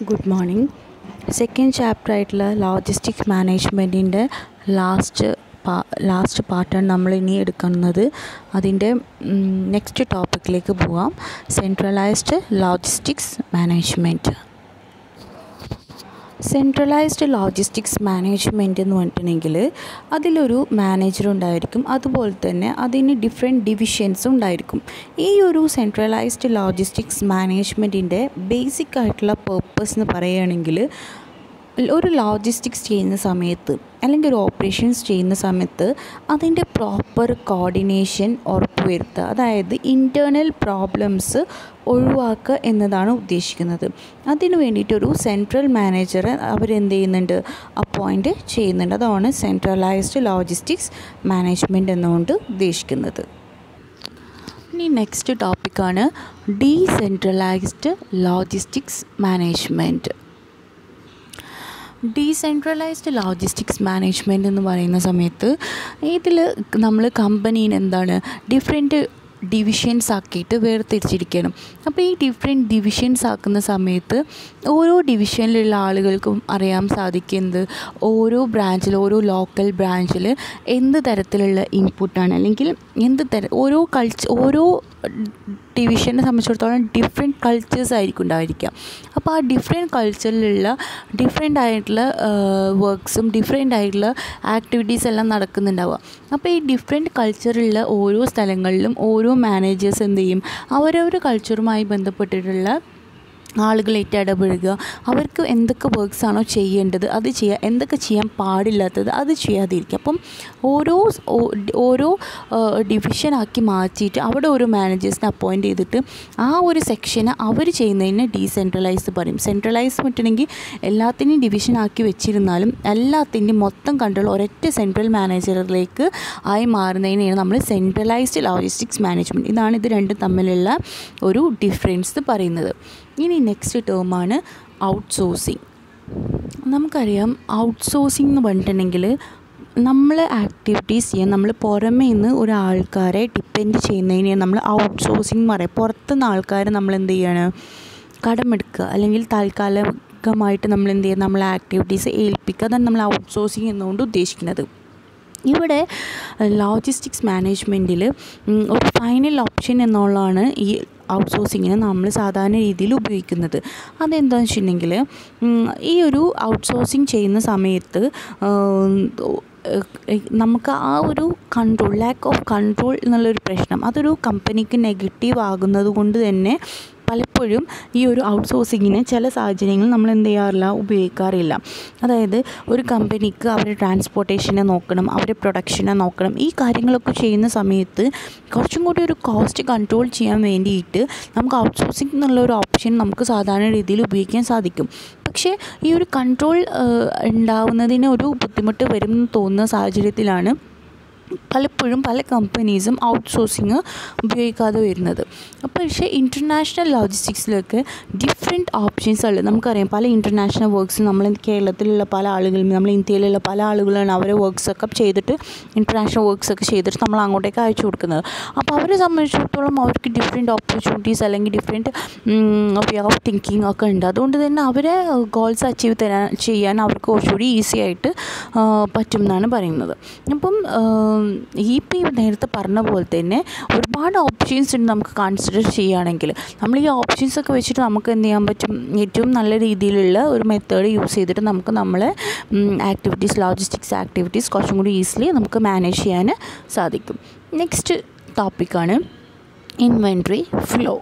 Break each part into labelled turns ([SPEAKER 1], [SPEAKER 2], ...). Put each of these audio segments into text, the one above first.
[SPEAKER 1] Good morning. Second chapter ആയിട്ടുള്ള logistics മാനേജ്മെൻറ്റിൻ്റെ last പാർട്ടാണ് നമ്മൾ ഇനി എടുക്കുന്നത്. അതിൻ്റെ നെക്സ്റ്റ് ടോപ്പിക്കിലേക്ക് പോവാം. Centralised logistics management. Centralised logistics management എന്ന് പറഞ്ഞിട്ടുണ്ടെങ്കിൽ അതിലൊരു മാനേജർ ഉണ്ടായിരിക്കും, അതുപോലെ തന്നെ അതിന് ഡിഫറെൻറ്റ് ഡിവിഷൻസും ഉണ്ടായിരിക്കും. ഈ ഒരു സെൻട്രലൈസ്ഡ് ലോജിസ്റ്റിക്സ് മാനേജ്മെൻറ്റിൻ്റെ ബേസിക് ആയിട്ടുള്ള പേർപ്പസ് എന്ന് പറയുകയാണെങ്കിൽ, ഒരു ലോജിസ്റ്റിക്സ് ചെയ്യുന്ന സമയത്ത് അല്ലെങ്കിൽ ഒരു ഓപ്പറേഷൻസ് ചെയ്യുന്ന സമയത്ത് അതിൻ്റെ പ്രോപ്പർ കോർഡിനേഷൻ ഉറപ്പുവരുത്തുക, അതായത് ഇൻറ്റേർണൽ പ്രോബ്ലംസ് ഒഴിവാക്കുക എന്നതാണ് ഉദ്ദേശിക്കുന്നത്. അതിനു വേണ്ടിയിട്ടൊരു സെൻട്രൽ മാനേജറെ അവരെന്ത് ചെയ്യുന്നുണ്ട്, അപ്പോയിൻറ്റ് ചെയ്യുന്നുണ്ട്. അതാണ് സെൻട്രലൈസ്ഡ് ലോജിസ്റ്റിക്സ് മാനേജ്മെൻറ്റ് എന്നുകൊണ്ട് ഉദ്ദേശിക്കുന്നത്. ഇനി നെക്സ്റ്റ് ടോപ്പിക്കാണ് decentralised logistics management. Decentralised logistics management എന്ന് പറയുന്ന സമയത്ത് ഇതിൽ നമ്മൾ കമ്പനീനെ എന്താണ് ഡിഫറെൻറ്റ് ഡിവിഷൻസ് ആക്കിയിട്ട് വേർതിരിച്ചിരിക്കണം. അപ്പോൾ ഈ ഡിഫറെൻറ്റ് ഡിവിഷൻസ് ആക്കുന്ന സമയത്ത് ഓരോ ഡിവിഷനിലുള്ള ആളുകൾക്കും അറിയാൻ സാധിക്കുന്നത് ഓരോ ബ്രാഞ്ചിൽ, ഓരോ ലോക്കൽ ബ്രാഞ്ചിൽ എന്ത് തരത്തിലുള്ള ഇൻപുട്ടാണ്, അല്ലെങ്കിൽ ഓരോ ഡിവിഷനെ സംബന്ധിച്ചിടത്തോളം ഡിഫറെൻറ്റ് കൾച്ചേഴ്സ് ആയിരിക്കും ഉണ്ടായിരിക്കുക. അപ്പോൾ ആ ഡിഫറെൻറ്റ് കൾച്ചറിലുള്ള ഡിഫറെൻ്റ് ആയിട്ടുള്ള വർക്ക്സും ഡിഫറെൻ്റ് ആയിട്ടുള്ള ആക്ടിവിറ്റീസ് എല്ലാം നടക്കുന്നുണ്ടാവുക. അപ്പോൾ ഈ ഡിഫറെൻറ്റ് കൾച്ചറുള്ള ഓരോ സ്ഥലങ്ങളിലും ഓരോ മാനേജേഴ്സ് എന്ത് ചെയ്യും, അവരവരുടെ കൾച്ചറുമായി ബന്ധപ്പെട്ടിട്ടുള്ള ആളുകളായിട്ട് ഇടപഴകുക, അവർക്ക് എന്തൊക്കെ വർക്ക്സാണോ ചെയ്യേണ്ടത് അത് ചെയ്യുക, എന്തൊക്കെ ചെയ്യാൻ പാടില്ലാത്തത് അത് ചെയ്യാതിരിക്കുക. അപ്പം ഓരോ ഡിവിഷനാക്കി മാറ്റിയിട്ട് അവിടെ ഒരു മാനേജേഴ്സിനെ അപ്പോയിൻറ്റ് ചെയ്തിട്ട് ആ ഒരു സെക്ഷനെ അവർ ചെയ്യുന്നതിന് ഡീസെൻട്രലൈസ് പറയും. സെൻട്രലൈസ് പറ്റണമെങ്കിൽ എല്ലാത്തിനെയും ഡിവിഷനാക്കി വെച്ചിരുന്നാലും എല്ലാത്തിൻ്റെയും മൊത്തം കൺട്രോൾ ഒരൊറ്റ സെൻട്രൽ മാനേജറിലേക്ക് ആയി മാറുന്നതിനെയാണ് നമ്മൾ സെൻട്രലൈസ്ഡ് ലോജിസ്റ്റിക്സ് മാനേജ്മെൻറ്റ്. ഇതാണ് ഇത് രണ്ടും തമ്മിലുള്ള ഒരു ഡിഫറൻസ് പറയുന്നത്. ഇനി നെക്സ്റ്റ് ടേമാണ് ഔട്ട്സോഴ്സിങ്. നമുക്കറിയാം, ഔട്ട്സോഴ്സിംഗ് എന്ന് പറഞ്ഞിട്ടുണ്ടെങ്കിൽ നമ്മൾ ആക്ടിവിറ്റീസ് ചെയ്യാൻ നമ്മൾ പുറമേ നിന്ന് ഒരാൾക്കാരെ ഡിപ്പെൻഡ് ചെയ്യുന്നതിനെ നമ്മൾ ഔട്ട്സോഴ്സിംഗ് എന്ന് പറയാം. പുറത്തുനിന്ന് ആൾക്കാരെ നമ്മൾ എന്ത് ചെയ്യാണ്, കടമെടുക്കുക, അല്ലെങ്കിൽ താൽക്കാലികമായിട്ട് നമ്മൾ എന്ത് ചെയ്യുക, നമ്മളെ ആക്ടിവിറ്റീസ് ഏൽപ്പിക്കുക. അതാണ് നമ്മൾ ഔട്ട്സോഴ്സിംഗ് എന്നുകൊണ്ട് ഉദ്ദേശിക്കുന്നത്. ഇവിടെ ലോജിസ്റ്റിക്സ് മാനേജ്മെൻറ്റിൽ ഒരു ഫൈനൽ ഓപ്ഷൻ എന്നുള്ളതാണ് ഈ ഔട്ട്സോഴ്സിങ്ങിന് നമ്മൾ സാധാരണ രീതിയിൽ ഉപയോഗിക്കുന്നത്. അതെന്താണെന്ന് വെച്ചിട്ടുണ്ടെങ്കിൽ, ഈ ഒരു ഔട്ട്സോഴ്സിങ് ചെയ്യുന്ന സമയത്ത് നമുക്ക് ആ ഒരു ലാക്ക് ഓഫ് കൺട്രോൾ എന്നുള്ളൊരു പ്രശ്നം അതൊരു കമ്പനിക്ക് നെഗറ്റീവ് ആകുന്നത് കൊണ്ട് തന്നെ പലപ്പോഴും ഈ ഒരു ഔട്ട്സോഴ്സിങ്ങിന് ചില സാഹചര്യങ്ങളിൽ നമ്മൾ എന്ത് ചെയ്യാറില്ല, ഉപയോഗിക്കാറില്ല. അതായത് ഒരു കമ്പനിക്ക് അവരുടെ ട്രാൻസ്പോർട്ടേഷനെ നോക്കണം, അവരുടെ പ്രൊഡക്ഷനെ നോക്കണം. ഈ കാര്യങ്ങളൊക്കെ ചെയ്യുന്ന സമയത്ത് കുറച്ചും കൂടി ഒരു കോസ്റ്റ് കൺട്രോൾ ചെയ്യാൻ വേണ്ടിയിട്ട് നമുക്ക് ഔട്ട്സോഴ്സിംഗ് എന്നുള്ളൊരു ഓപ്ഷൻ നമുക്ക് സാധാരണ രീതിയിൽ ഉപയോഗിക്കാൻ സാധിക്കും. പക്ഷേ ഈ ഒരു കൺട്രോൾ ഉണ്ടാവുന്നതിന് ഒരു ബുദ്ധിമുട്ട് വരും എന്ന് തോന്നുന്ന സാഹചര്യത്തിലാണ് പലപ്പോഴും പല കമ്പനീസും ഔട്ട്സോഴ്സിങ് ഉപയോഗിക്കാതെ വരുന്നത്. അപ്പോൾ പക്ഷേ ഇൻ്റർനാഷണൽ ലോജിസ്റ്റിക്സിലൊക്കെ ഡിഫറെൻറ്റ് ഓപ്ഷൻസ് ഉള്ളത് നമുക്കറിയാം. പല ഇൻ്റർനാഷണൽ വർക്ക്സ് നമ്മൾ കേരളത്തിലുള്ള പല ആളുകളും, നമ്മൾ ഇന്ത്യയിലുള്ള പല ആളുകളാണ് അവരെ വർക്ക്സൊക്കെ ചെയ്തിട്ട് ഇൻ്റർനാഷണൽ വർക്ക്സൊക്കെ ചെയ്തിട്ട് നമ്മൾ അങ്ങോട്ടേക്ക് അയച്ചു കൊടുക്കുന്നത്. അപ്പോൾ അവരെ സംബന്ധിച്ചിടത്തോളം അവർക്ക് ഡിഫറെൻറ്റ് ഓപ്പർച്യൂണിറ്റീസ് അല്ലെങ്കിൽ ഡിഫറെൻറ്റ് വേ ഓഫ് തിങ്കിങ് ഒക്കെ ഉണ്ട്. അതുകൊണ്ട് തന്നെ അവരെ ഗോൾസ് അച്ചീവ് ചെയ്യാൻ അവർക്ക് കുറച്ചുകൂടി ഈസി ആയിട്ട് പറ്റും എന്നാണ് പറയുന്നത്. അപ്പം ഇപ്പോൾ നേരത്തെ പറഞ്ഞ പോലെ തന്നെ ഒരുപാട് ഓപ്ഷൻസ് ഉണ്ട് നമുക്ക് കൺസിഡർ ചെയ്യുകയാണെങ്കിൽ. നമ്മൾ ഈ ഓപ്ഷൻസൊക്കെ വെച്ചിട്ട് നമുക്ക് എന്ത് ചെയ്യാൻ പറ്റും, ഏറ്റവും നല്ല രീതിയിലുള്ള ഒരു മെത്തേഡ് യൂസ് ചെയ്തിട്ട് നമുക്ക് നമ്മളെ ലോജിസ്റ്റിക്സ് ആക്ടിവിറ്റീസ് കുറച്ചും കൂടി ഈസിലി നമുക്ക് മാനേജ് ചെയ്യാൻ സാധിക്കും. നെക്സ്റ്റ് ടോപ്പിക്കാണ് ഇൻവെൻട്രി ഫ്ലോ.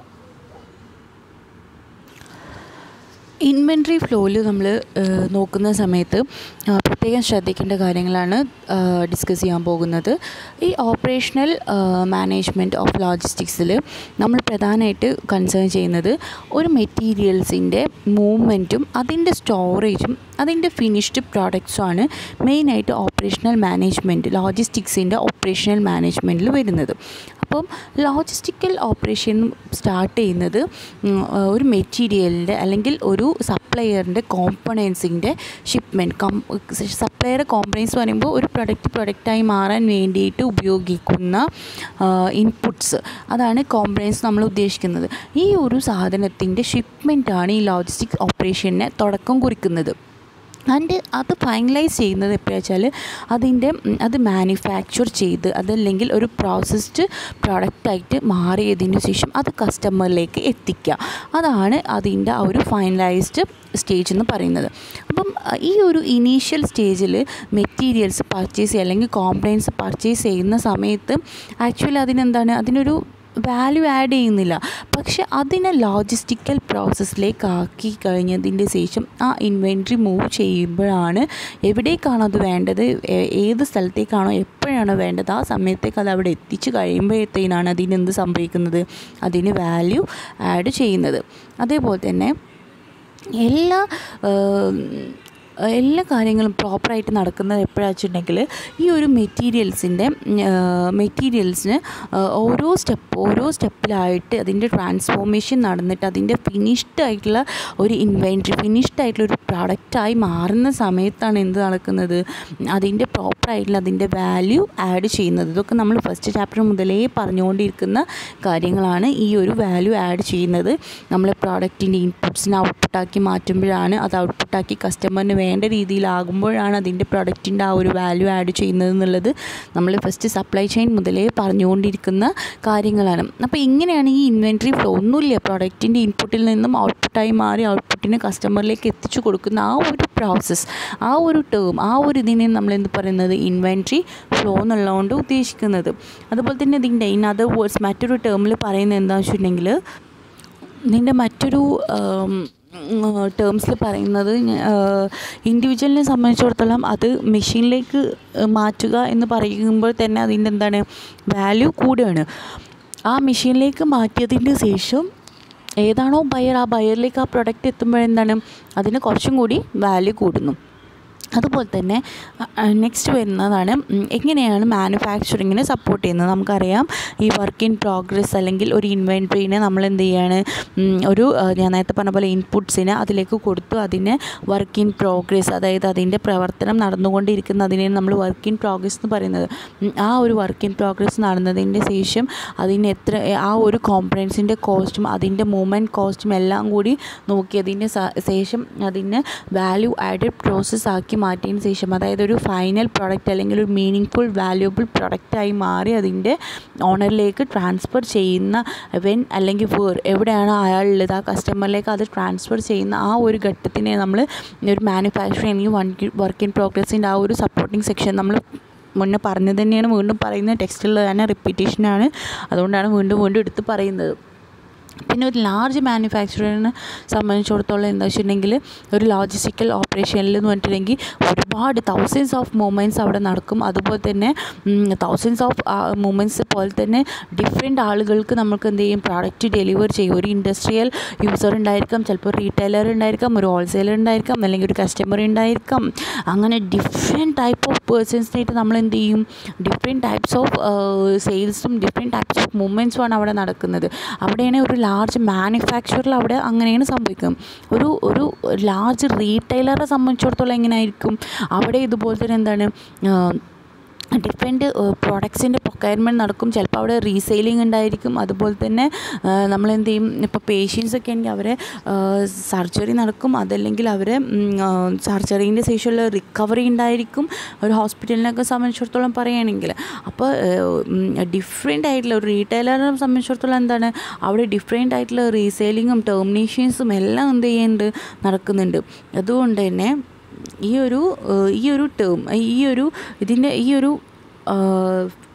[SPEAKER 1] ഇൻവെൻട്രി ഫ്ലോയിൽ നമ്മൾ നോക്കുന്ന സമയത്ത് പ്രത്യേകം ശ്രദ്ധിക്കേണ്ട കാര്യങ്ങളാണ് ഡിസ്കസ് ചെയ്യാൻ പോകുന്നത്. ഈ ഓപ്പറേഷണൽ മാനേജ്മെൻറ്റ് ഓഫ് ലോജിസ്റ്റിക്സിൽ നമ്മൾ പ്രധാനമായിട്ട് കൺസേൺ ചെയ്യുന്നത് ഒരു മെറ്റീരിയൽസിൻ്റെ മൂവ്മെൻറ്റും അതിൻ്റെ സ്റ്റോറേജും അതിൻ്റെ ഫിനിഷ്ഡ് പ്രോഡക്ട്സുമാണ് മെയിനായിട്ട് ഓപ്പറേഷണൽ മാനേജ്മെൻറ്റ് ലോജിസ്റ്റിക്സിൻ്റെ ഓപ്പറേഷണൽ മാനേജ്മെൻറ്റിൽ വരുന്നത്. അപ്പം ലോജിസ്റ്റിക്കൽ ഓപ്പറേഷൻ സ്റ്റാർട്ട് ചെയ്യുന്നത് ഒരു മെറ്റീരിയലിൻ്റെ അല്ലെങ്കിൽ ഒരു സപ്ലയറിൻ്റെ കോമ്പണൻസിൻ്റെ ഷിപ്മെൻറ്റ്. സപ്ലയറുടെ കോമ്പണൻസ് പറയുമ്പോൾ ഒരു പ്രൊഡക്റ്റായി മാറാൻ വേണ്ടിയിട്ട് ഉപയോഗിക്കുന്ന ഇൻപുട്സ്, അതാണ് കോമ്പണൻസ് നമ്മൾ ഉദ്ദേശിക്കുന്നത്. ഈ ഒരു സാധനത്തിൻ്റെ ഷിപ്മെൻറ്റാണ് ഈ ലോജിസ്റ്റിക്സ് ഓപ്പറേഷന് തുടക്കം കുറിക്കുന്നത്. അത് ഫൈനലൈസ് ചെയ്യുന്നത് എപ്പോഴാണെന്ന് വെച്ചാൽ അത് മാനുഫാക്ചർ ചെയ്ത് അതല്ലെങ്കിൽ ഒരു പ്രോസസ്ഡ് പ്രോഡക്റ്റായിട്ട് മാറിയതിന് ശേഷം അത് കസ്റ്റമറിലേക്ക് എത്തിക്കുക. അതാണ് അതിൻ്റെ ആ ഒരു ഫൈനലൈസ്ഡ് സ്റ്റേജ് എന്ന് പറയുന്നത്. അപ്പം ഈ ഒരു ഇനീഷ്യൽ സ്റ്റേജിൽ മെറ്റീരിയൽസ് പർച്ചേസ് ചെയ്യുക അല്ലെങ്കിൽ കോമ്പണൻസ് പർച്ചേസ് ചെയ്യുന്ന സമയത്ത് ആക്ച്വലി അതിനൊരു വാല്യൂ ആഡ് ചെയ്യുന്നില്ല. പക്ഷെ അതിനെ ലോജിസ്റ്റിക്കൽ പ്രോസസ്സിലേക്ക് ആക്കി കഴിഞ്ഞതിൻ്റെ ശേഷം ആ ഇൻവെൻട്രി മൂവ് ചെയ്യുമ്പോഴാണ് എവിടേക്കാണോ അത് വേണ്ടത്, ഏത് സ്ഥലത്തേക്കാണോ എപ്പോഴാണോ വേണ്ടത് ആ സമയത്തേക്ക് അത് അവിടെ എത്തിച്ച് കഴിയുമ്പോഴത്തേനാണ് അതിനെന്ത് സംഭവിക്കുന്നത്, അതിന് വാല്യൂ ആഡ് ചെയ്യുന്നത്. അതേപോലെ തന്നെ എല്ലാ കാര്യങ്ങളും പ്രോപ്പറായിട്ട് നടക്കുന്നത് എപ്പോഴാണെന്ന് വെച്ചിട്ടുണ്ടെങ്കിൽ ഈ ഒരു മെറ്റീരിയൽസിന് ഓരോ സ്റ്റെപ്പിലായിട്ട് അതിൻ്റെ ട്രാൻസ്ഫോർമേഷൻ നടന്നിട്ട് അതിൻ്റെ ഫിനിഷ്ഡ് ആയിട്ടുള്ള ഒരു പ്രോഡക്റ്റായി മാറുന്ന സമയത്താണ് എന്ത് നടക്കുന്നത്, അതിൻ്റെ പ്രോപ്പറായിട്ടുള്ള അതിൻ്റെ വാല്യൂ ആഡ് ചെയ്യുന്നത്. ഇതൊക്കെ നമ്മൾ ഫസ്റ്റ് ചാപ്റ്റർ മുതലേ പറഞ്ഞുകൊണ്ടിരിക്കുന്ന കാര്യങ്ങളാണ്. ഈ ഒരു വാല്യൂ ആഡ് ചെയ്യുന്നത് നമ്മൾ പ്രോഡക്റ്റിൻ്റെ ഇൻപുട്സിനെ ഔട്ട്പുട്ടാക്കി മാറ്റുമ്പോഴാണ്, അത് ഔട്ട്പുട്ടാക്കി കസ്റ്റമറിന് വേണ്ട രീതിയിലാകുമ്പോഴാണ് അതിൻ്റെ പ്രൊഡക്റ്റിൻ്റെ ആ ഒരു വാല്യൂ ആഡ് ചെയ്യുന്നത് എന്നുള്ളത് നമ്മൾ ഫസ്റ്റ് സപ്ലൈ ചെയിൻ മുതലേ പറഞ്ഞുകൊണ്ടിരിക്കുന്ന കാര്യങ്ങളാണ്. അപ്പോൾ ഇങ്ങനെയാണ് ഈ ഇൻവെൻട്രി ഫ്ലോ. ഒന്നുമില്ല, പ്രൊഡക്റ്റിൻ്റെ ഇൻപുട്ടിൽ നിന്നും ഔട്ട്പുട്ടായി മാറി ഔട്ട്പുട്ടിനെ കസ്റ്റമറിലേക്ക് എത്തിച്ചു കൊടുക്കുന്ന ആ ഒരു പ്രോസസ്സ്, ആ ഒരു ടേം, ആ ഒരു ഇതിനെ നമ്മൾ എന്ത് പറയുന്നത്, ഇൻവെൻട്രി ഫ്ലോ എന്നുള്ളതുകൊണ്ട് ഉദ്ദേശിക്കുന്നത്. അതുപോലെ തന്നെ ഇതിൻ്റെ ഇൻ അതർ വേർഡ്സ് മറ്റൊരു ടേമിൽ പറയുന്നത് എന്താണെന്ന് വെച്ചിട്ടുണ്ടെങ്കിൽ, ഇതിൻ്റെ മറ്റൊരു ടേംസിൽ പറയുന്നത് ഇൻഡിവിജ്വലിനെ സംബന്ധിച്ചിടത്തോളം അത് മെഷീനിലേക്ക് മാറ്റുക എന്ന് പറയുമ്പോൾ തന്നെ അതിൻ്റെ എന്താണ് വാല്യൂ കൂടുകയാണ്. ആ മെഷീനിലേക്ക് മാറ്റിയതിന് ശേഷം ഏതാണോ ബയർ, ആ ബയറിലേക്ക് ആ പ്രൊഡക്റ്റ് എത്തുമ്പോഴെന്താണ് അതിന് കുറച്ചും കൂടി വാല്യൂ കൂടുന്നു. അതുപോലെ തന്നെ നെക്സ്റ്റ് വരുന്നതാണ് എങ്ങനെയാണ് മാനുഫാക്ചറിങ്ങിനെ സപ്പോർട്ട് ചെയ്യുന്നത്. നമുക്കറിയാം ഈ വർക്ക് ഇൻ പ്രോഗ്രസ് അല്ലെങ്കിൽ ഒരു ഇൻവെൻട്രീനെ നമ്മൾ എന്ത് ചെയ്യാണ്, ഞാൻ നേരത്തെ പറഞ്ഞ പോലെ ഇൻപുട്സിനെ അതിലേക്ക് കൊടുത്തു, അതിനെ വർക്ക് ഇൻ പ്രോഗ്രസ്, അതായത് അതിൻ്റെ പ്രവർത്തനം നടന്നുകൊണ്ടിരിക്കുന്നതിനെ നമ്മൾ വർക്ക് ഇൻ പ്രോഗ്രസ് എന്ന് പറയുന്നത്. ആ ഒരു വർക്ക് ഇൻ പ്രോഗ്രസ് നടന്നതിൻ്റെ ശേഷം അതിന് ആ ഒരു കോമ്പണൻസിൻ്റെ കോസ്റ്റും അതിൻ്റെ മൂവ്മെൻറ്റ് കോസ്റ്റും എല്ലാം കൂടി നോക്കിയതിൻ്റെ ശേഷം അതിന് വാല്യൂ ആഡഡ് പ്രോസസ്സ് ആക്കി മാറ്റിയതിന് ശേഷം, അതായത് ഒരു ഫൈനൽ പ്രോഡക്റ്റ് അല്ലെങ്കിൽ ഒരു മീനിങ് വാല്യൂബിൾ പ്രൊഡക്റ്റായി മാറി അതിൻ്റെ ഓണറിലേക്ക് ട്രാൻസ്ഫർ ചെയ്യുന്ന അല്ലെങ്കിൽ എവിടെയാണ് അയാളുള്ളത് ആ കസ്റ്റമറിലേക്ക് അത് ട്രാൻസ്ഫർ ചെയ്യുന്ന ആ ഒരു ഘട്ടത്തിനെ നമ്മൾ ഒരു മാനുഫാക്ചറിങ് അല്ലെങ്കിൽ വർക്ക് ഇൻ പ്രോഗ്രസിൻ്റെ ആ ഒരു സപ്പോർട്ടിങ് സെക്ഷൻ നമ്മൾ മുന്നേ പറഞ്ഞത് തന്നെയാണ്, വീണ്ടും പറയുന്നത് ടെക്സ്റ്റിൽ തന്നെ റിപ്പീറ്റേഷനാണ്, അതുകൊണ്ടാണ് വീണ്ടും എടുത്ത് പറയുന്നത്. പിന്നെ ഒരു ലാർജ് മാനുഫാക്ചറിനെ സംബന്ധിച്ചിടത്തോളം എന്താ വെച്ചിട്ടുണ്ടെങ്കിൽ ഒരു ലോജിസ്റ്റിക്കൽ ഓപ്പറേഷനിൽ എന്ന് പറഞ്ഞിട്ടുണ്ടെങ്കിൽ ഒരുപാട് തൗസൻഡ്സ് ഓഫ് മൂവ്മെൻറ്റ്സ് അവിടെ നടക്കും. അതുപോലെ തന്നെ തൗസൻഡ്സ് ഓഫ് മൂവ്മെൻറ്റ്സ് പോലെ തന്നെ ഡിഫറെൻറ്റ് ആളുകൾക്ക് നമുക്ക് എന്ത് ചെയ്യും, പ്രോഡക്റ്റ് ഡെലിവർ ചെയ്യും. ഒരു ഇൻഡസ്ട്രിയൽ യൂസർ ഉണ്ടായിരിക്കാം, ചിലപ്പോൾ റീറ്റെയിലർ ഉണ്ടായിരിക്കാം, ഒരു ഹോൾസെയിലർ ഉണ്ടായിരിക്കാം, അല്ലെങ്കിൽ ഒരു കസ്റ്റമർ ഉണ്ടായിരിക്കാം. അങ്ങനെ ഡിഫറെൻറ്റ് ടൈപ്പ് ഓഫ് പേഴ്സൺസിനായിട്ട് നമ്മൾ എന്ത് ചെയ്യും, ഡിഫറെൻറ്റ് ടൈപ്സ് ഓഫ് സെയിൽസും ഡിഫറെൻറ്റ് ടൈപ്സ് ഓഫ് മൂവ്മെൻറ്റ്സുമാണ് അവിടെ നടക്കുന്നത്. അവിടെയാണ് ഒരു ലാർജ് മാനുഫാക്ചറിൽ അവിടെ അങ്ങനെയാണ് സംഭവിക്കും. ഒരു ലാർജ് റീറ്റെയിലറെ സംബന്ധിച്ചിടത്തോളം എങ്ങനെയായിരിക്കും, അവിടെ ഇതുപോലെ തന്നെ എന്താണ് ഡിഫറെൻറ്റ് പ്രോഡക്ട്സിൻ്റെ പ്രൊക്യർമെൻറ്റ് നടക്കും. ചിലപ്പോൾ അവിടെ റീസെയിലിംഗ് ഉണ്ടായിരിക്കും. അതുപോലെ തന്നെ നമ്മളെന്ത് ചെയ്യും, ഇപ്പോൾ പേഷ്യൻസൊക്കെ ആണെങ്കിൽ അവരെ സർജറി നടക്കും, അതല്ലെങ്കിൽ അവരെ സർജറീൻ്റെ ശേഷമുള്ള റിക്കവറി ഉണ്ടായിരിക്കും ഒരു ഹോസ്പിറ്റലിനൊക്കെ സംബന്ധിച്ചിടത്തോളം പറയുകയാണെങ്കിൽ. അപ്പോൾ ഡിഫറെൻ്റ് ആയിട്ടുള്ള ഒരു റീറ്റെയിലറെ സംബന്ധിച്ചിടത്തോളം എന്താണ് അവിടെ ഡിഫറെൻ്റ് ആയിട്ടുള്ള റീസെയിലിങ്ങും ടെർമിനേഷൻസും എല്ലാം എന്ത് ചെയ്യുന്നുണ്ട്, നടക്കുന്നുണ്ട്. അതുകൊണ്ട് തന്നെ ഈ ഒരു ടേം ഈ ഒരു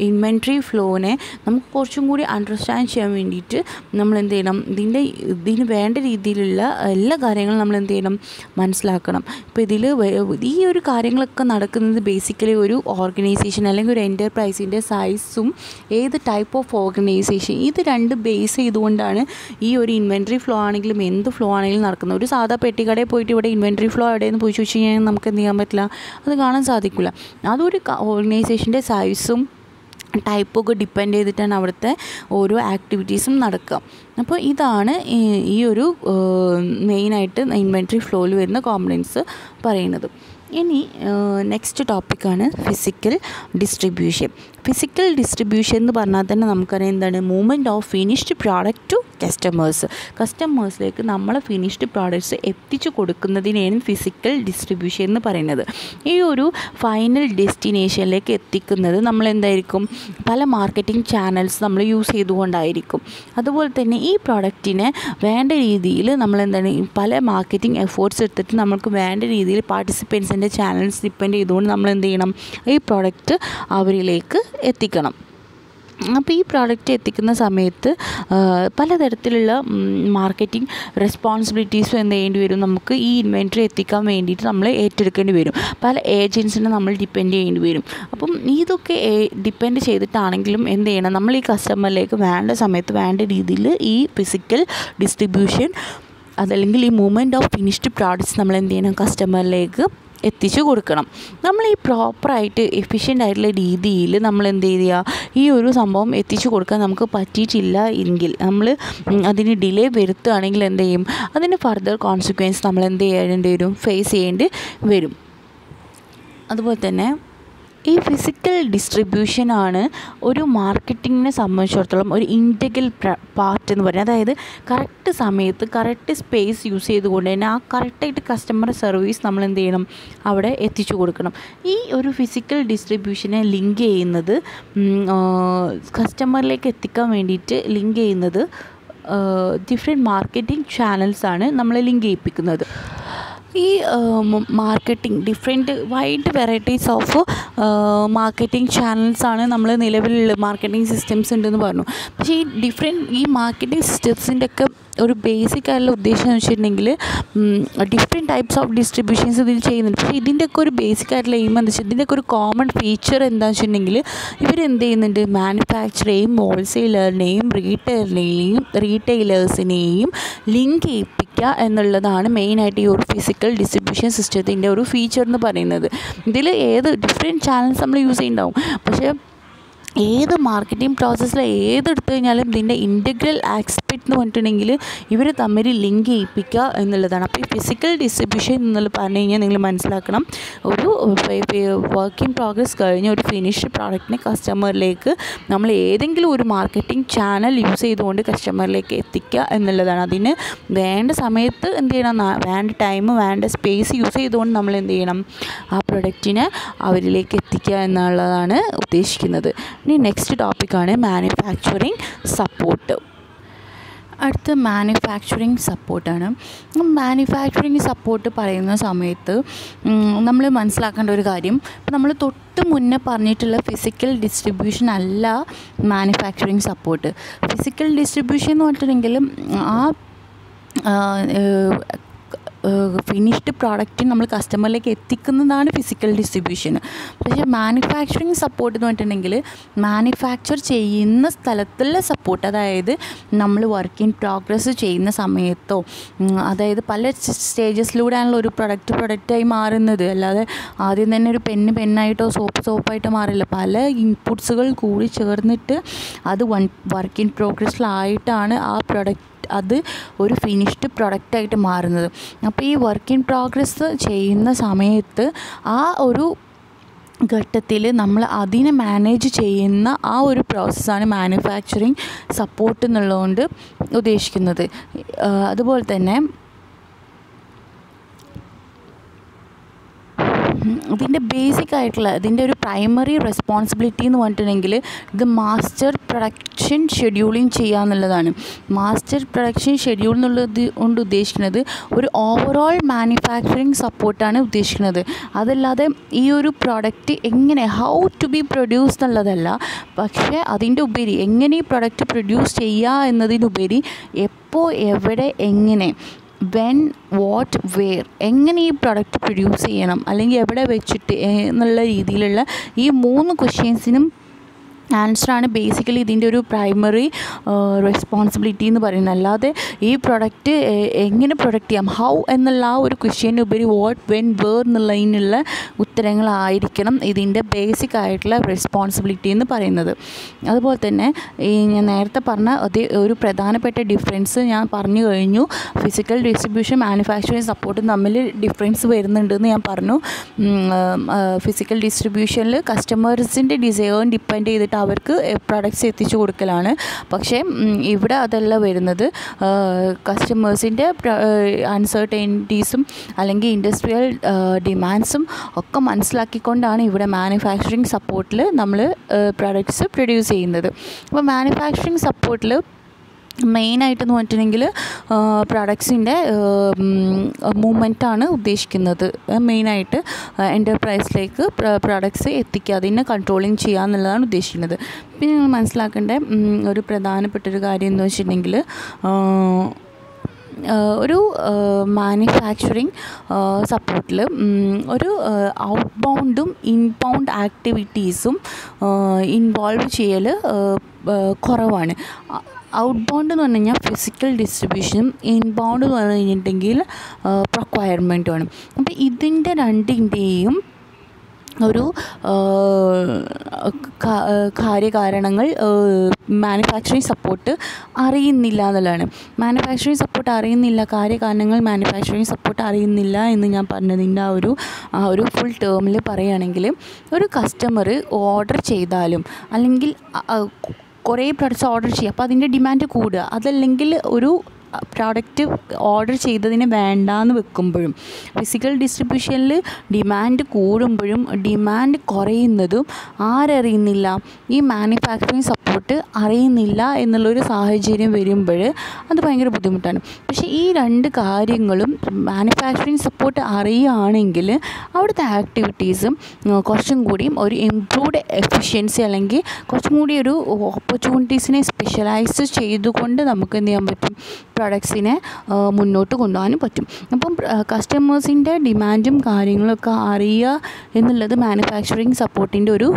[SPEAKER 1] ഇൻവെൻട്രി ഫ്ലോനെ നമുക്ക് കുറച്ചും കൂടി അണ്ടർസ്റ്റാൻഡ് ചെയ്യാൻ വേണ്ടിയിട്ട് നമ്മൾ എന്ത് ചെയ്യണം, ഇതിന് വേണ്ട രീതിയിലുള്ള എല്ലാ കാര്യങ്ങളും നമ്മൾ എന്ത് ചെയ്യണം, മനസ്സിലാക്കണം. ഇപ്പോൾ ഈ ഒരു കാര്യങ്ങളൊക്കെ നടക്കുന്നത് ബേസിക്കലി ഒരു ഓർഗനൈസേഷൻ അല്ലെങ്കിൽ ഒരു എൻ്റർപ്രൈസിൻ്റെ സൈസും ഏത് ടൈപ്പ് ഓഫ് ഓർഗനൈസേഷൻ ഇത് രണ്ട് ബേസ് ചെയ്തുകൊണ്ടാണ് ഈ ഒരു ഇൻവെൻട്രി ഫ്ലോ ആണെങ്കിലും എന്ത് ഫ്ലോ ആണെങ്കിലും നടക്കുന്നത്. ഒരു സാധാ പെട്ടിക്കടയിൽ പോയിട്ട് ഇവിടെ ഇൻവെൻട്രി ഫ്ലോ എവിടെയെന്ന് പോയി ചോദിച്ചു കഴിഞ്ഞാൽ നമുക്ക് എന്ത് ചെയ്യാൻ പറ്റില്ല, അത് കാണാൻ സാധിക്കില്ല. അതൊരു ഓർഗനൈസേഷൻ്റെ സൈസും ടൈപ്പൊക്കെ ഡിപ്പെൻഡ് ചെയ്തിട്ടാണ് അവിടുത്തെ ഓരോ ആക്ടിവിറ്റീസും നടക്കുക. അപ്പോൾ ഇതാണ് ഈ ഒരു മെയിനായിട്ട് ഇൻവെൻറ്ററി ഫ്ലോയിൽ വരുന്ന കോമ്പണൻസ് പറയുന്നത്. ഇനി നെക്സ്റ്റ് ടോപ്പിക്കാണ് ഫിസിക്കൽ ഡിസ്ട്രിബ്യൂഷൻ. ഫിസിക്കൽ ഡിസ്ട്രിബ്യൂഷൻ എന്ന് പറഞ്ഞാൽ തന്നെ നമുക്കറിയാം എന്താണ്, movement of finished product to കസ്റ്റമേഴ്സിലേക്ക് നമ്മൾ ഫിനിഷ്ഡ് പ്രോഡക്റ്റ്സ് എത്തിച്ചു കൊടുക്കുന്നതിനെയാണ് ഫിസിക്കൽ ഡിസ്ട്രിബ്യൂഷൻ എന്ന് പറയുന്നത്. ഈ ഒരു ഫൈനൽ ഡെസ്റ്റിനേഷനിലേക്ക് എത്തിക്കുന്നത് നമ്മൾ എന്തായിരിക്കും, പല മാർക്കറ്റിംഗ് ചാനൽസ് നമ്മൾ യൂസ് ചെയ്തുകൊണ്ടായിരിക്കും. അതുപോലെ തന്നെ ഈ പ്രോഡക്റ്റിനെ വേണ്ട രീതിയിൽ നമ്മളെന്താണ് പല മാർക്കറ്റിംഗ് എഫേർട്സ് എടുത്തിട്ട് നമുക്ക് വേണ്ട രീതിയിൽ പാർട്ടിസിപ്പൻസിൻ്റെ ചാനൽസ് ഡിപ്പെൻഡ് ചെയ്തുകൊണ്ട് നമ്മൾ എന്ത് ചെയ്യണം, ഈ പ്രോഡക്റ്റ് അവരിലേക്ക് എത്തിക്കണം. അപ്പോൾ ഈ പ്രോഡക്റ്റ് എത്തിക്കുന്ന സമയത്ത് പലതരത്തിലുള്ള മാർക്കറ്റിംഗ് റെസ്പോൺസിബിലിറ്റീസും എന്ത് ചെയ്യേണ്ടി വരും, നമുക്ക് ഈ ഇൻവെൻറ്ററി എത്തിക്കാൻ വേണ്ടിയിട്ട് നമ്മൾ ഏറ്റെടുക്കേണ്ടി വരും. പല ഏജൻസിനെ നമ്മൾ ഡിപ്പെൻഡ് ചെയ്യേണ്ടി വരും. അപ്പം ഇതൊക്കെ ഡിപ്പെൻഡ് ചെയ്തിട്ടാണെങ്കിലും എന്ത് ചെയ്യണം, നമ്മൾ ഈ കസ്റ്റമറിലേക്ക് വേണ്ട സമയത്ത് വേണ്ട രീതിയിൽ ഈ ഫിസിക്കൽ ഡിസ്ട്രിബ്യൂഷൻ അതല്ലെങ്കിൽ ഈ മൂവ്മെൻറ്റ് ഓഫ് ഫിനിഷ്ഡ് പ്രോഡക്റ്റ്സ് നമ്മൾ എന്ത് ചെയ്യണം, കസ്റ്റമറിലേക്ക് എത്തിച്ചു കൊടുക്കണം. നമ്മൾ ഈ പ്രോപ്പറായിട്ട് എഫിഷ്യൻ്റ് ആയിട്ടുള്ള രീതിയിൽ നമ്മൾ എന്ത് ചെയ്യുക, ഈ ഒരു സംഭവം എത്തിച്ചു കൊടുക്കാൻ നമുക്ക് പറ്റിയിട്ടില്ല എങ്കിൽ നമ്മൾ അതിന് ഡിലേ വരുത്തുകയാണെങ്കിൽ എന്ത് ചെയ്യും, അതിന് ഫർദർ കോൺസിക്വൻസ് നമ്മൾ എന്ത് ചെയ്യേണ്ടി വരും, ഫേസ് ചെയ്യേണ്ടി വരും. അതുപോലെ തന്നെ ഈ ഫിസിക്കൽ ഡിസ്ട്രിബ്യൂഷനാണ് ഒരു മാർക്കറ്റിങ്ങിനെ സംബന്ധിച്ചിടത്തോളം ഒരു ഇൻറ്റഗ്രൽ പാർട്ട് എന്ന് പറയുന്നത്. അതായത് കറക്റ്റ് സമയത്ത് കറക്റ്റ് സ്പേസ് യൂസ് ചെയ്തുകൊണ്ട് തന്നെ ആ കറക്റ്റായിട്ട് കസ്റ്റമർ സർവീസ് നമ്മൾ എന്ത് ചെയ്യണം, അവിടെ എത്തിച്ചു കൊടുക്കണം. ഈ ഒരു ഫിസിക്കൽ ഡിസ്ട്രിബ്യൂഷനെ ലിങ്ക് ചെയ്യുന്നത് കസ്റ്റമറിലേക്ക് എത്തിക്കാൻ വേണ്ടിയിട്ട് ലിങ്ക് ചെയ്യുന്നത് ഡിഫറെൻറ്റ് മാർക്കറ്റിംഗ് ചാനൽസാണ് നമ്മളെ ലിങ്ക് ചെയ്യിപ്പിക്കുന്നത്. ഈ marketing different wide varieties of marketing ചാനൽസാണ് നമ്മൾ നിലവിലുള്ള മാർക്കറ്റിംഗ് സിസ്റ്റംസ് ഉണ്ടെന്ന് പറഞ്ഞു. പക്ഷേ ഈ മാർക്കറ്റിംഗ് സിസ്റ്റംസിൻ്റെ ഒക്കെ ഒരു ബേസിക് ആയിട്ടുള്ള ഉദ്ദേശം എന്ന് വെച്ചിട്ടുണ്ടെങ്കിൽ ഡിഫറെൻറ്റ് ടൈപ്സ് ഓഫ് ഡിസ്ട്രിബ്യൂഷൻസ് ഇതിൽ ചെയ്യുന്നുണ്ട്. പക്ഷേ ഇതിൻ്റെയൊക്കെ ഒരു ബേസിക് ആയിട്ടുള്ള എയിം എന്താ വെച്ചാൽ, ഇതിൻ്റെയൊക്കെ ഒരു കോമൺ ഫീച്ചർ എന്താണെന്ന് വെച്ചിട്ടുണ്ടെങ്കിൽ ഇവരെന്ത് ചെയ്യുന്നുണ്ട്, മാനുഫാക്ചറേയും ഹോൾസെയിലറിനെയും റീറ്റെയിലേഴ്സിനെയും ലിങ്ക് ചെയ്യിപ്പിക്കുക എന്നുള്ളതാണ് മെയിനായിട്ട് ഈ ഒരു ഫിസിക്കൽ ഡിസ്ട്രിബ്യൂഷൻ സിസ്റ്റത്തിൻ്റെ ഒരു ഫീച്ചർ എന്ന് പറയുന്നത്. ഇതിൽ ഡിഫറെൻറ്റ് ചാനൽസ് നമ്മൾ യൂസ് ചെയ്യുന്നുണ്ടാവും. പക്ഷേ ഏത് മാർക്കറ്റിംഗ് പ്രോസസ്സിൽ ഏതെടുത്തു കഴിഞ്ഞാലും ഇതിൻ്റെ ഇൻറ്റഗ്രൽ ആസ്പെക്റ്റ് എന്ന് പറഞ്ഞിട്ടുണ്ടെങ്കിൽ ഇവർ തമ്മിൽ ലിങ്ക് ചെയ്യിപ്പിക്കുക എന്നുള്ളതാണ്. അപ്പോൾ ഈ ഫിസിക്കൽ ഡിസ്ട്രിബ്യൂഷൻ എന്നുള്ളത് പറഞ്ഞു കഴിഞ്ഞാൽ നിങ്ങൾ മനസ്സിലാക്കണം, ഒരു വർക്ക് ഇൻ പ്രോഗ്രസ് കഴിഞ്ഞ ഒരു ഫിനിഷ്ഡ് പ്രോഡക്റ്റിനെ കസ്റ്റമറിലേക്ക് നമ്മൾ ഏതെങ്കിലും ഒരു മാർക്കറ്റിംഗ് ചാനൽ യൂസ് ചെയ്തുകൊണ്ട് കസ്റ്റമറിലേക്ക് എത്തിക്കുക എന്നുള്ളതാണ്. അതിന് വേണ്ട സമയത്ത് എന്ത് ചെയ്യണം, വേണ്ട ടൈം വേണ്ട സ്പേസ് യൂസ് ചെയ്തുകൊണ്ട് നമ്മൾ എന്ത് ചെയ്യണം, ആ പ്രൊഡക്റ്റിനെ അവരിലേക്ക് എത്തിക്കുക എന്നുള്ളതാണ് ഉദ്ദേശിക്കുന്നത്. ഇനി നെക്സ്റ്റ് ടോപ്പിക്കാണ് മാനുഫാക്ചറിങ് സപ്പോർട്ട്. അടുത്ത മാനുഫാക്ചറിങ് സപ്പോർട്ടാണ്. മാനുഫാക്ചറിങ് സപ്പോർട്ട് പറയുന്ന സമയത്ത് നമ്മൾ മനസ്സിലാക്കേണ്ട ഒരു കാര്യം, നമ്മൾ തൊട്ട് മുന്നേ പറഞ്ഞിട്ടുള്ള ഫിസിക്കൽ ഡിസ്ട്രിബ്യൂഷൻ അല്ല മാനുഫാക്ചറിങ് സപ്പോർട്ട്. ഫിസിക്കൽ ഡിസ്ട്രിബ്യൂഷൻ എന്ന് പറഞ്ഞിട്ടുണ്ടെങ്കിൽ ഫിനിഷ്ഡ് പ്രോഡക്റ്റ് നമ്മൾ കസ്റ്റമറിലേക്ക് എത്തിക്കുന്നതാണ് ഫിസിക്കൽ ഡിസ്ട്രിബ്യൂഷൻ. പക്ഷേ മാനുഫാക്ചറിങ് സപ്പോർട്ട് എന്ന് പറഞ്ഞിട്ടുണ്ടെങ്കിൽ മാനുഫാക്ചർ ചെയ്യുന്ന സ്ഥലത്തുള്ള സപ്പോർട്ട്, അതായത് നമ്മൾ വർക്ക് ഇൻ പ്രോഗ്രസ് ചെയ്യുന്ന സമയത്തോ, അതായത് പല സ്റ്റേജസിലൂടെയാണല്ലോ ഒരു പ്രൊഡക്റ്റായി മാറുന്നത്. അല്ലാതെ ആദ്യം തന്നെ ഒരു പെന്നായിട്ടോ സോപ്പായിട്ടോ മാറില്ല. പല ഇൻപുട്സുകൾ കൂടി ചേർന്നിട്ട് അത് വർക്ക് ഇൻ പ്രോഗ്രസ്സിലായിട്ടാണ് ആ പ്രൊഡക്റ്റ് അത് ഒരു ഫിനിഷ്ഡ് പ്രൊഡക്റ്റായിട്ട് മാറുന്നത്. അപ്പോൾ ഈ വർക്ക് ഇൻ പ്രോഗ്രസ് ചെയ്യുന്ന സമയത്ത് ആ ഒരു ഘട്ടത്തിൽ നമ്മൾ അതിനെ മാനേജ് ചെയ്യുന്ന ആ ഒരു പ്രോസസ്സാണ് മാനുഫാക്ചറിങ് സപ്പോർട്ട് എന്നുള്ളതുകൊണ്ട് ഉദ്ദേശിക്കുന്നത്. അതുപോലെ തന്നെ ഇതിൻ്റെ ബേസിക് ആയിട്ടുള്ള ഇതിൻ്റെ ഒരു പ്രൈമറി റെസ്പോൺസിബിലിറ്റി എന്ന് പറഞ്ഞിട്ടുണ്ടെങ്കിൽ ഇത് മാസ്റ്റർ പ്രൊഡക്ഷൻ ഷെഡ്യൂളിങ് ചെയ്യുക എന്നുള്ളതാണ്. മാസ്റ്റർ പ്രൊഡക്ഷൻ ഷെഡ്യൂൾ എന്നുള്ളത് കൊണ്ട് ഉദ്ദേശിക്കുന്നത് ഒരു ഓവറോൾ മാനുഫാക്ചറിങ് സപ്പോർട്ടാണ് ഉദ്ദേശിക്കുന്നത്. അതല്ലാതെ ഈ ഒരു പ്രോഡക്റ്റ് എങ്ങനെ ഹൗ ടു ബി പ്രൊഡ്യൂസ് എന്നുള്ളതല്ല, പക്ഷേ അതിൻ്റെ ഉപരി എങ്ങനെ ഈ പ്രൊഡക്റ്റ് പ്രൊഡ്യൂസ് ചെയ്യുക എന്നതിനുപരി എപ്പോൾ എവിടെ എങ്ങനെ വെൻ വാട്ട് വെയർ എങ്ങനെ ഈ പ്രൊഡക്റ്റ് പ്രൊഡ്യൂസ് ചെയ്യണം അല്ലെങ്കിൽ എവിടെ വെച്ചിട്ട് എന്നുള്ള രീതിയിലുള്ള ഈ 3 ക്വസ്റ്റ്യൻസിനും ആൻസറാണ് ബേസിക്കലി ഇതിൻ്റെ ഒരു പ്രൈമറി റെസ്പോൺസിബിലിറ്റി എന്ന് പറയുന്നത്. അല്ലാതെ ഈ പ്രൊഡക്റ്റ് എങ്ങനെ പ്രൊഡക്റ്റ് ചെയ്യാം ഹൗ എന്നുള്ള ആ ഒരു ക്വസ്റ്റ്യനുപരി വാട്ട് വെൻ വേർ എന്നുള്ളതിനുള്ള ഉത്തരങ്ങളായിരിക്കണം ഇതിൻ്റെ ബേസിക് ആയിട്ടുള്ള റെസ്പോൺസിബിലിറ്റി എന്ന് പറയുന്നത്. അതുപോലെ തന്നെ ഈ ഞാൻ നേരത്തെ പറഞ്ഞ ഒരു പ്രധാനപ്പെട്ട ഡിഫറൻസ് ഞാൻ പറഞ്ഞു കഴിഞ്ഞു. ഫിസിക്കൽ ഡിസ്ട്രിബ്യൂഷൻ മാനുഫാക്ചറിങ് സപ്പോർട്ടും തമ്മിൽ ഡിഫറൻസ് വരുന്നുണ്ടെന്ന് ഞാൻ പറഞ്ഞു. ഫിസിക്കൽ ഡിസ്ട്രിബ്യൂഷനിൽ കസ്റ്റമേഴ്സിൻ്റെ ഡിസൈൻ ഡിപ്പെൻഡ് ചെയ്തിട്ട് അവർക്ക് പ്രൊഡക്ട്സ് എത്തിച്ചു കൊടുക്കലാണ്. പക്ഷേ ഇവിടെ അതല്ല വരുന്നത്. കസ്റ്റമേഴ്സിൻ്റെ അൺസർട്ടനിറ്റീസും അല്ലെങ്കിൽ ഇൻഡസ്ട്രിയൽ ഡിമാൻഡ്സും ഒക്കെ മനസ്സിലാക്കിക്കൊണ്ടാണ് ഇവിടെ മാനുഫാക്ചറിങ് സപ്പോർട്ടിൽ നമ്മൾ പ്രൊഡക്ട്സ് പ്രൊഡ്യൂസ് ചെയ്യുന്നത്. അപ്പോൾ മാനുഫാക്ചറിങ് സപ്പോർട്ടിൽ മെയിനായിട്ടെന്ന് പറഞ്ഞിട്ടുണ്ടെങ്കിൽ പ്രൊഡക്ട്സിൻ്റെ മൂവ്മെൻറ്റാണ് ഉദ്ദേശിക്കുന്നത്. മെയിനായിട്ട് എൻ്റർപ്രൈസിലേക്ക് പ്രൊഡക്ട്സ് എത്തിക്കുക, അതിനെ കൺട്രോളിങ് ചെയ്യുക എന്നുള്ളതാണ് ഉദ്ദേശിക്കുന്നത്. പിന്നെ നിങ്ങൾ മനസ്സിലാക്കേണ്ട ഒരു പ്രധാനപ്പെട്ടൊരു കാര്യം എന്ന് വെച്ചിട്ടുണ്ടെങ്കിൽ ഒരു മാനുഫാക്ചറിങ് സപ്പോർട്ടിൽ ഒരു ഔട്ട് ബൗണ്ടും ഇൻബൗണ്ട് ആക്ടിവിറ്റീസും ഇൻവോൾവ് ചെയ്യൽ കുറവാണ്. ഔട്ട് ബൗണ്ട് എന്ന് പറഞ്ഞു കഴിഞ്ഞാൽ ഫിസിക്കൽ ഡിസ്ട്രിബ്യൂഷനും ഇൻബൗണ്ട് എന്ന് പറഞ്ഞു കഴിഞ്ഞിട്ടുണ്ടെങ്കിൽ പ്രൊക്വയർമെൻറ്റുമാണ്. അപ്പോൾ ഇതിൻ്റെ രണ്ടിൻ്റെയും ഒരു കാര്യകാരണങ്ങൾ മാനുഫാക്ചറിങ് സപ്പോർട്ട് അറിയുന്നില്ല എന്നുള്ളതാണ്. മാനുഫാക്ചറിങ് സപ്പോർട്ട് അറിയുന്നില്ല, കാര്യകാരണങ്ങൾ മാനുഫാക്ചറിങ് സപ്പോർട്ട് അറിയുന്നില്ല എന്ന് ഞാൻ പറഞ്ഞതിൻ്റെ ആ ഒരു ഫുൾ ടേമിൽ പറയുകയാണെങ്കിൽ, ഒരു കസ്റ്റമർ ഓർഡർ ചെയ്താലും അല്ലെങ്കിൽ കുറേ പ്രൊഡക്ട്സ് ഓർഡർ ചെയ്യുക, അപ്പോൾ അതിൻ്റെ ഡിമാൻഡ് കൂടുക, അതല്ലെങ്കിൽ ഒരു പ്രോഡക്റ്റ് ഓർഡർ ചെയ്തതിന് വേണ്ടാന്ന് വെക്കുമ്പോഴും ഫിസിക്കൽ ഡിസ്ട്രിബ്യൂഷനിൽ ഡിമാൻഡ് കൂടുമ്പോഴും ഡിമാൻഡ് കുറയുന്നതും ആരറിയുന്നില്ല? ഈ മാനുഫാക്ചറിങ് സപ്പോർട്ട് അറിയുന്നില്ല എന്നുള്ളൊരു സാഹചര്യം വരുമ്പോൾ അത് ഭയങ്കര ബുദ്ധിമുട്ടാണ്. പക്ഷേ ഈ രണ്ട് കാര്യങ്ങളും മാനുഫാക്ചറിങ് സപ്പോർട്ട് അറിയുകയാണെങ്കിൽ അവിടുത്തെ ആക്ടിവിറ്റീസും കുറച്ചും കൂടിയും ഒരു ഇംപ്രൂവ്ഡ് എഫിഷ്യൻസി അല്ലെങ്കിൽ കുറച്ചും കൂടി ഒരു ഓപ്പർച്യൂണിറ്റീസിനെ സ്പെഷ്യലൈസ് ചെയ്തുകൊണ്ട് നമുക്ക് എന്ത് ചെയ്യാൻ പറ്റും? പ്രൊഡക്ട്സിനെ മുന്നോട്ട് കൊണ്ടുപോകാനും പറ്റും. അപ്പം കസ്റ്റമേഴ്സിൻ്റെ ഡിമാൻഡും കാര്യങ്ങളൊക്കെ അറിയുക എന്നുള്ളത് മാനുഫാക്ചറിങ് സപ്പോർട്ടിൻ്റെ ഒരു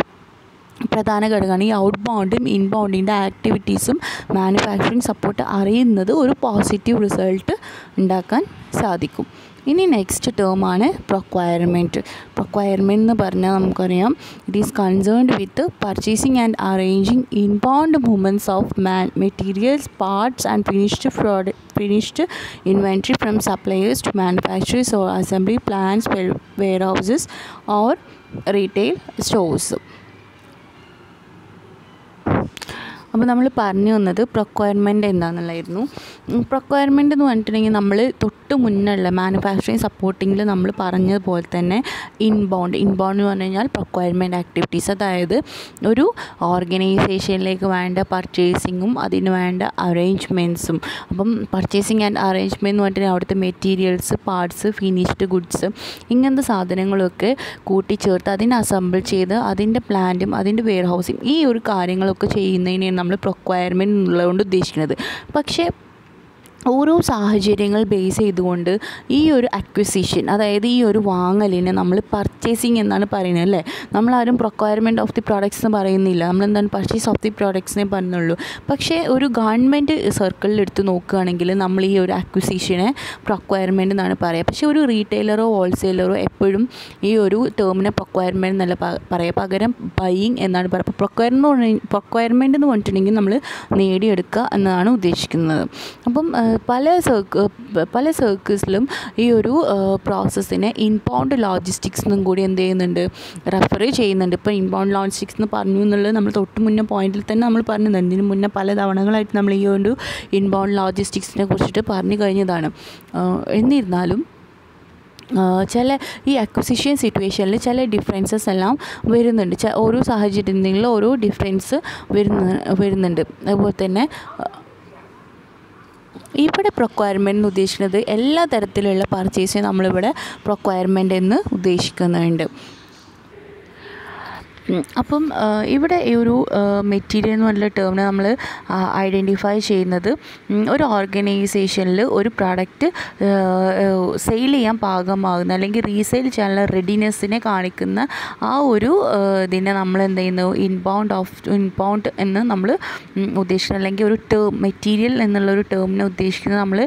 [SPEAKER 1] പ്രധാന ഘടകമാണ്. ഈ ഔട്ട് ബൗണ്ടും ഇൻബൗണ്ടിൻ്റെ ആക്ടിവിറ്റീസും മാനുഫാക്ചറിങ് സപ്പോർട്ട് അറിയുന്നത് ഒരു പോസിറ്റീവ് റിസൾട്ട് ഉണ്ടാക്കാൻ സാധിക്കും. ഇനി നെക്സ്റ്റ് ടേമാണ് പ്രൊക്വയർമെൻറ്റ്. പ്രൊക്വയർമെൻറ്റ് എന്ന് പറഞ്ഞാൽ നമുക്കറിയാം, it is concerned with purchasing and arranging inbound movements of materials, parts and finished inventory from suppliers to manufacturers or assembly plants, warehouses or retail stores. അപ്പോൾ നമ്മൾ പറഞ്ഞു വന്നത് പ്രൊക്വയർമെൻറ്റ് എന്താണെന്നുള്ളതായിരുന്നു. പ്രൊക്വയർമെൻറ്റ് എന്ന് പറഞ്ഞിട്ടുണ്ടെങ്കിൽ നമ്മൾ തൊട്ട് മുന്നുള്ള മാനുഫാക്ചറിങ് സപ്പോർട്ടിങ്ങിൽ നമ്മൾ പറഞ്ഞതുപോലെ തന്നെ ഇൻബൗണ്ട് എന്ന് പറഞ്ഞു കഴിഞ്ഞാൽ പ്രൊക്വയർമെൻറ്റ് ആക്ടിവിറ്റീസ്, അതായത് ഒരു ഓർഗനൈസേഷനിലേക്ക് വേണ്ട പർച്ചേസിങ്ങും അതിന് വേണ്ട അറേഞ്ച്മെൻറ്റ്സും. അപ്പം പർച്ചേസിങ് ആൻഡ് അറേഞ്ച്മെൻറ്റ് എന്ന് പറഞ്ഞിട്ടുണ്ടെങ്കിൽ അവിടുത്തെ മെറ്റീരിയൽസ്, പാർട്സ്, ഫിനിഷ്ഡ് ഗുഡ്സ്, ഇങ്ങനത്തെ സാധനങ്ങളൊക്കെ കൂട്ടിച്ചേർത്ത് അതിനെ അസംബിൾ ചെയ്ത് അതിൻ്റെ പ്ലാന്റും അതിൻ്റെ വെയർ ഹൗസിങ്, ഈ ഒരു കാര്യങ്ങളൊക്കെ ചെയ്യുന്നതിനെയാണ് നമ്മൾ പ്രൊക്വയർമെൻറ്റ് എന്നുള്ളതുകൊണ്ട് ഉദ്ദേശിക്കുന്നത്. പക്ഷേ ഓരോ സാഹചര്യങ്ങൾ ബേസ് ചെയ്തുകൊണ്ട് ഈ ഒരു അക്വിസിഷൻ, അതായത് ഈ ഒരു വാങ്ങലിനെ നമ്മൾ പർച്ചേസിങ് എന്നാണ് പറയുന്നത് അല്ലേ. നമ്മളാരും പ്രൊക്വയർമെൻറ്റ് ഓഫ് ദി പ്രോഡക്ട്സ് എന്ന് പറയുന്നില്ല, നമ്മളെന്താണ് പർച്ചേസ് ഓഫ് ദി പ്രോഡക്ട്സിനെ പറഞ്ഞുള്ളൂ. പക്ഷേ ഒരു ഗവൺമെൻറ് സർക്കിളിൽ എടുത്ത് നോക്കുകയാണെങ്കിൽ നമ്മൾ ഈ ഒരു അക്വിസിഷനെ പ്രൊക്വയർമെൻറ്റ് എന്നാണ് പറയുക. പക്ഷേ ഒരു റീറ്റെയിലറോ ഹോൾസെയിലറോ എപ്പോഴും ഈ ഒരു ടേമിനെ പ്രൊക്വയർമെൻറ്റ് എന്നല്ല പറയുക, പകരം ബൈയിങ് എന്നാണ് പറയുക. അപ്പോൾ പ്രൊക്വയർമെൻറ്റ് എന്ന് പറഞ്ഞിട്ടുണ്ടെങ്കിൽ നമ്മൾ നേടിയെടുക്കുക എന്നതാണ് ഉദ്ദേശിക്കുന്നത്. അപ്പം പല സർക്കിൾസിലും ഈ ഒരു പ്രോസസ്സിനെ ഇൻബൗണ്ട് ലോജിസ്റ്റിക്സ് എന്നും കൂടി എന്ത് ചെയ്യുന്നുണ്ട്, റെഫർ ചെയ്യുന്നുണ്ട്. ഇപ്പോൾ ഇൻബൗണ്ട് ലോജിസ്റ്റിക്സ് എന്ന് പറഞ്ഞു എന്നുള്ളത് നമ്മൾ തൊട്ട് മുന്നേ പോയിന്റിൽ തന്നെ നമ്മൾ പറഞ്ഞിട്ടുണ്ട്. ഇതിന് മുന്നേ പല തവണകളായിട്ട് നമ്മൾ ഈ ഒരു ഇൻബൗണ്ട് ലോജിസ്റ്റിക്സിനെ കുറിച്ചിട്ട് പറഞ്ഞു കഴിഞ്ഞതാണ്. എന്നിരുന്നാലും ചില ഈ അക്വിസിഷൻ സിറ്റുവേഷനിൽ ചില ഡിഫറൻസസ് എല്ലാം വരുന്നുണ്ട്. ഓരോ സാഹചര്യത്തിലും ഓരോ ഡിഫറൻസ് വരുന്നുണ്ട്. അതുപോലെ തന്നെ ഇവിടെ പ്രൊക്വയർമെൻറ്റ് എന്ന് ഉദ്ദേശിക്കുന്നത് എല്ലാ തരത്തിലുള്ള പർച്ചേസിനും നമ്മളിവിടെ പ്രൊക്വയർമെൻറ്റ് എന്ന് ഉദ്ദേശിക്കുന്നുണ്ട്. അപ്പം ഇവിടെ ഈ ഒരു മെറ്റീരിയൽ എന്ന് പറഞ്ഞ ടേമിനെ നമ്മൾ ഐഡൻറ്റിഫൈ ചെയ്യുന്നത് ഒരു ഓർഗനൈസേഷനിൽ ഒരു പ്രോഡക്റ്റ് സെയിൽ ചെയ്യാൻ പാകമാകുന്ന അല്ലെങ്കിൽ റീസെയിൽ ചെയ്യാനുള്ള റെഡിനെസ്സിനെ കാണിക്കുന്ന ആ ഒരു ഇതിനെ നമ്മൾ എന്ത് ചെയ്യുന്നു ഇൻബൗണ്ട് എന്ന് നമ്മൾ ഉദ്ദേശിക്കുന്നത്, അല്ലെങ്കിൽ ഒരു ടേം മെറ്റീരിയൽ എന്നുള്ളൊരു ടേമിനെ ഉദ്ദേശിക്കുന്നത് നമ്മൾ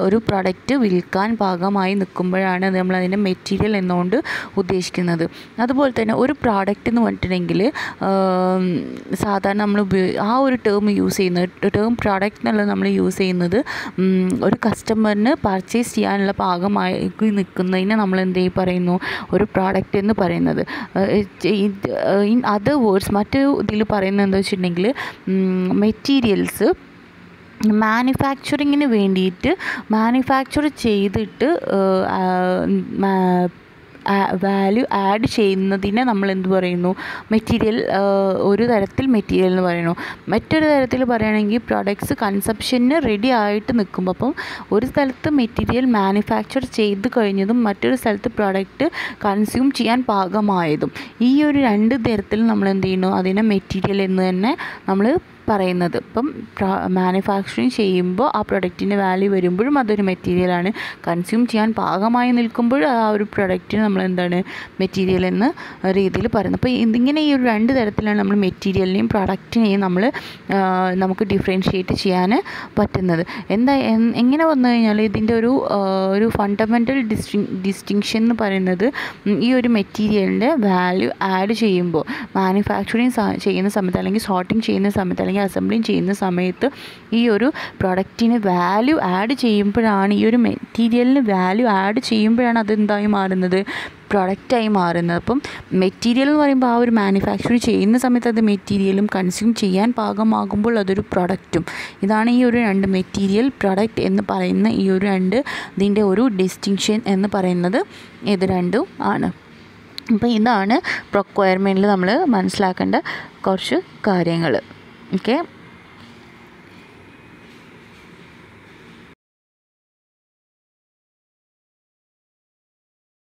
[SPEAKER 1] ഒരു പ്രൊഡക്റ്റ് വിൽക്കാൻ പാകമായി നിൽക്കുമ്പോഴാണ് നമ്മളതിൻ്റെ മെറ്റീരിയൽ എന്നുകൊണ്ട് ഉദ്ദേശിക്കുന്നത്. അതുപോലെ തന്നെ ഒരു പ്രോഡക്റ്റ് എന്ന് പറഞ്ഞിട്ടുണ്ടെങ്കിൽ സാധാരണ നമ്മൾ ആ ഒരു ടേം യൂസ് ചെയ്യുന്നത്, ടേം പ്രോഡക്റ്റ് എന്നുള്ളത് നമ്മൾ യൂസ് ചെയ്യുന്നത് ഒരു കസ്റ്റമറിന് പർച്ചേസ് ചെയ്യാനുള്ള പാകമായി നിൽക്കുന്നതിന് നമ്മൾ എന്ത് പറയുന്നു, ഒരു പ്രോഡക്റ്റ് എന്ന് പറയുന്നത്. ഇൻ അതർ വേർഡ്സ് മറ്റു ഇതിൽ പറയുന്നത് എന്താ വെച്ചിട്ടുണ്ടെങ്കിൽ മാനുഫാക്ചറിങ്ങിന് വേണ്ടിയിട്ട് മാനുഫാക്ചർ ചെയ്തിട്ട് വാല്യൂ ആഡ് ചെയ്യുന്നതിനെ നമ്മൾ എന്ത് പറയുന്നു, മെറ്റീരിയൽ, ഒരു തരത്തിൽ മെറ്റീരിയൽ എന്ന് പറയുന്നു. മറ്റൊരു തരത്തിൽ പറയുകയാണെങ്കിൽ പ്രൊഡക്ട്സ് കൺസപ്ഷന് റെഡി ആയിട്ട് നിൽക്കുമ്പോൾ, അപ്പം ഒരു സ്ഥലത്ത് മെറ്റീരിയൽ മാനുഫാക്ചർ ചെയ്ത് കഴിഞ്ഞതും മറ്റൊരു സ്ഥലത്ത് പ്രൊഡക്റ്റ് കൺസ്യൂം ചെയ്യാൻ പാകമായതും, ഈ ഒരു രണ്ട് തരത്തിൽ നമ്മൾ എന്ത് ചെയ്യുന്നു, അതിനെ മെറ്റീരിയൽ എന്ന് തന്നെ നമ്മൾ പറയുന്നത്. ഇപ്പം മാനുഫാക്ചറിങ് ചെയ്യുമ്പോൾ ആ പ്രൊഡക്റ്റിൻ്റെ വാല്യൂ വരുമ്പോഴും അതൊരു മെറ്റീരിയലാണ്. കൺസ്യൂം ചെയ്യാൻ പാകമായി നിൽക്കുമ്പോൾ ആ ഒരു പ്രൊഡക്റ്റിന് നമ്മൾ എന്താണ്, മെറ്റീരിയൽ എന്ന രീതിയിൽ പറയുന്നത്. അപ്പോൾ ഇതിങ്ങനെ ഈ ഒരു രണ്ട് തരത്തിലാണ് നമ്മൾ മെറ്റീരിയലിനെയും പ്രൊഡക്റ്റിനെയും നമുക്ക് ഡിഫറൻഷ്യേറ്റ് ചെയ്യാൻ പറ്റുന്നത്. എങ്ങനെ വന്നു കഴിഞ്ഞാൽ ഇതിൻ്റെ ഒരു ഫണ്ടമെൻ്റൽ ഡിസ്റ്റിങ്ഷൻ എന്ന് പറയുന്നത്, ഈ ഒരു മെറ്റീരിയലിൻ്റെ വാല്യൂ ആഡ് ചെയ്യുമ്പോൾ മാനുഫാക്ചറിങ് ചെയ്യുന്ന സമയത്ത് അല്ലെങ്കിൽ സോർട്ടിങ് ചെയ്യുന്ന സമയത്ത് അല്ലെങ്കിൽ അസംബ്ലിങ് ചെയ്യുന്ന സമയത്ത് ഈ ഒരു പ്രൊഡക്റ്റിന് വാല്യൂ ആഡ് ചെയ്യുമ്പോഴാണ്, ഈ ഒരു മെറ്റീരിയലിന് വാല്യൂ ആഡ് ചെയ്യുമ്പോഴാണ് അതെന്തായി മാറുന്നത്, പ്രൊഡക്റ്റായി മാറുന്നത്. അപ്പം മെറ്റീരിയൽ എന്ന് പറയുമ്പോൾ ആ ഒരു മാനുഫാക്ചർ ചെയ്യുന്ന സമയത്ത് അത് മെറ്റീരിയലും കൺസ്യൂം ചെയ്യാൻ പാകമാകുമ്പോൾ അതൊരു പ്രൊഡക്റ്റും. ഇതാണ് ഈ ഒരു രണ്ട് മെറ്റീരിയൽ പ്രൊഡക്റ്റ് എന്ന് പറയുന്ന ഈ ഒരു രണ്ട് ഇതിൻ്റെ ഒരു ഡിസ്റ്റിങ്ഷൻ എന്ന് പറയുന്നത്. ഇത് രണ്ടും ആണ്. അപ്പോൾ ഇതാണ് പ്രൊക്വയർമെൻറ്റിൽ നമ്മൾ മനസ്സിലാക്കേണ്ട കുറച്ച് കാര്യങ്ങൾ. ഓക്കെ.